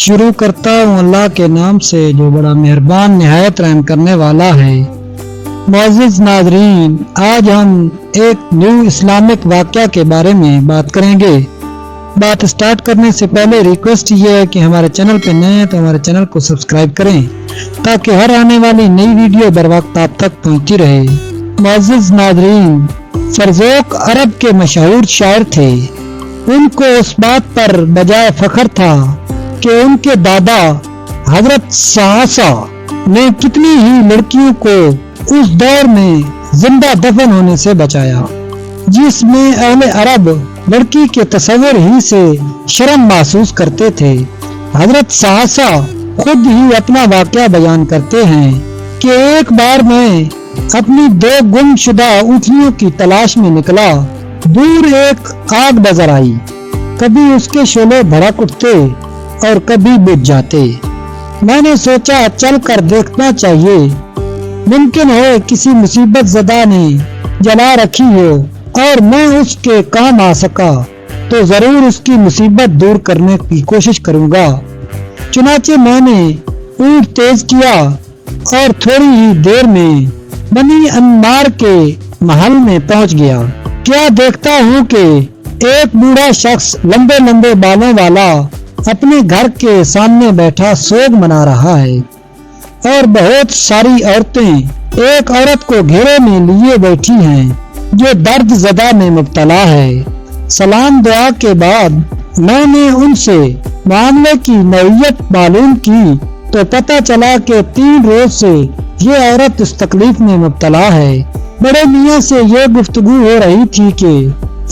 शुरू करता हूँ अल्लाह के नाम से जो बड़ा मेहरबान निहायत रहम करने वाला है। मुअज़्ज़िज़ नाज़रीन, आज हम एक न्यू इस्लामिक वाक़या के बारे में बात करेंगे। बात स्टार्ट करने से पहले रिक्वेस्ट ये है कि हमारे चैनल पे नए हैं तो हमारे चैनल को सब्सक्राइब करें ताकि हर आने वाली नई वीडियो बर वक्त आप तक पहुंचती रहे। मुअज़्ज़िज़ नाज़रीन, फ़रज़ोक अरब के मशहूर शायर थे। उनको उस बात पर बजाय फख्र था कि उनके दादा हजरत साहसा ने कितनी ही लड़कियों को उस दौर में जिंदा दफन होने से बचाया, जिसमें अहले अरब लड़की के तस्वीर ही से शर्म महसूस करते थे। हजरत साहसा खुद ही अपना वाक़या बयान करते हैं कि एक बार मैं अपनी 2 गुमशुदा ऊँटनियों की तलाश में निकला। दूर एक आग नजर आई, कभी उसके शोले भड़क उठते और कभी बुझ जाते। मैंने सोचा चल कर देखना चाहिए, मुमकिन है किसी मुसीबत ज़दा ने जला रखी हो और मैं उसके काम आ सका तो जरूर उसकी मुसीबत दूर करने की कोशिश करूंगा। चुनाचे मैंने ऊँट तेज किया और थोड़ी ही देर में बनी अन्मार के महल में पहुंच गया। क्या देखता हूँ कि एक बूढ़ा शख्स लंबे लंबे बालों वाला अपने घर के सामने बैठा सोग मना रहा है और बहुत सारी औरतें एक औरत को घेरे में लिए बैठी हैं जो दर्द ज़दा में मुब्तला है। सलाम दुआ के बाद मैंने उनसे मामले की नौयत मालूम की तो पता चला कि 3 रोज से ये औरत इस तकलीफ में मुब्तला है। बड़े मियाँ से ये गुफ्तगू हो रही थी कि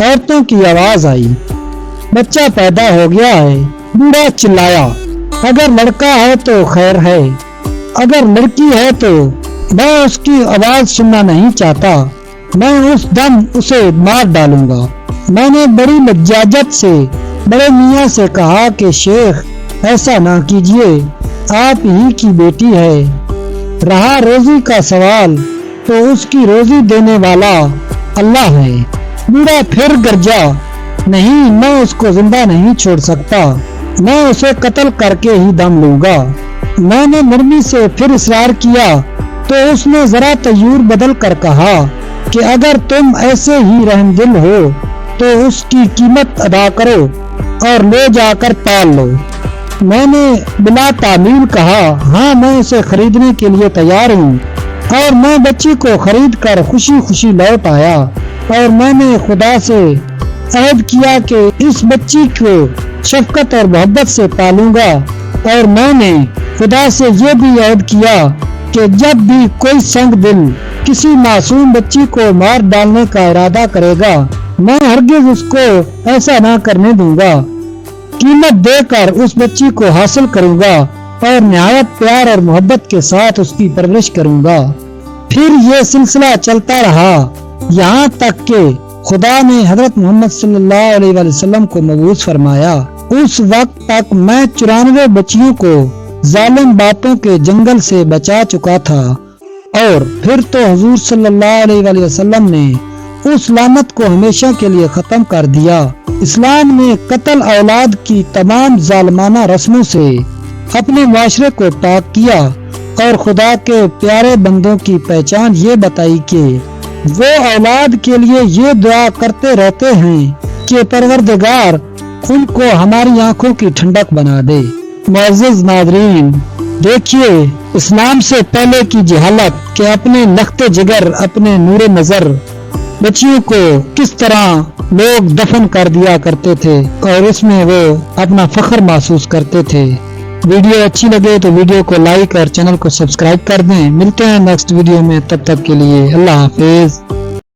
औरतों की आवाज आई, बच्चा पैदा हो गया है। बूढ़ा चिल्लाया, अगर लड़का है तो खैर है, अगर लड़की है तो मैं उसकी आवाज सुनना नहीं चाहता, मैं उस दम उसे मार डालूंगा। मैंने बड़ी लज्जाजत से बड़े मियाँ से कहा कि शेख ऐसा ना कीजिए, आप ही की बेटी है, रहा रोजी का सवाल तो उसकी रोजी देने वाला अल्लाह है। बूढ़ा फिर गरजा, नहीं, मैं उसको जिंदा नहीं छोड़ सकता, मैं उसे कत्ल करके ही दम लूंगा। मैंने नरमी से फिर इसरार किया तो उसने जरा तयूर बदल कर कहा कि अगर तुम ऐसे ही रहमदिल हो तो उसकी कीमत अदा करो और ले जाकर पाल लो। मैंने बिला तामील कहा, हाँ, मैं उसे खरीदने के लिए तैयार हूँ। और मैं बच्ची को खरीद कर खुशी खुशी लौट आया और मैंने खुदा से अहद किया कि इस बच्ची को शफकत और मोहब्बत से पालूंगा। और मैंने खुदा से ये भी अहद किया कि जब भी कोई संग दिल किसी मासूम बच्ची को मार डालने का इरादा करेगा, मैं हरगिज उसको ऐसा ना करने दूंगा। कीमत देकर उस बच्ची को हासिल करूंगा और निहायत प्यार और मोहब्बत के साथ उसकी परवरिश करूंगा। फिर ये सिलसिला चलता रहा यहाँ तक कि खुदा ने हजरत मोहम्मद सल्लल्लाहु अलैहि वसल्लम को मबूस फरमाया। उस वक्त तक मैं 94 बच्चियों को जालिम बातों के जंगल से बचा चुका था और फिर तो हुजूर सल्लल्लाहु अलैहि वसल्लम ने उस लानत को हमेशा के लिए खत्म कर दिया। इस्लाम ने कत्ल औलाद की तमाम जालिमाना रस्मों से अपने माशरे को पाक किया और खुदा के प्यारे बंदों की पहचान ये बताई कि वो औलाद के लिए ये दुआ करते रहते हैं कि परवरदिगार उनको हमारी आंखों की ठंडक बना दे। मुअज़्ज़िज़ नाज़रीन, देखिए इस्लाम से पहले की जहालत के अपने लख्ते जिगर, अपने नूरे नजर बच्चियों को किस तरह लोग दफन कर दिया करते थे और इसमें वो अपना फख्र महसूस करते थे। वीडियो अच्छी लगे तो वीडियो को लाइक और चैनल को सब्सक्राइब कर दें। मिलते हैं नेक्स्ट वीडियो में, तब तक के लिए अल्लाह हाफिज।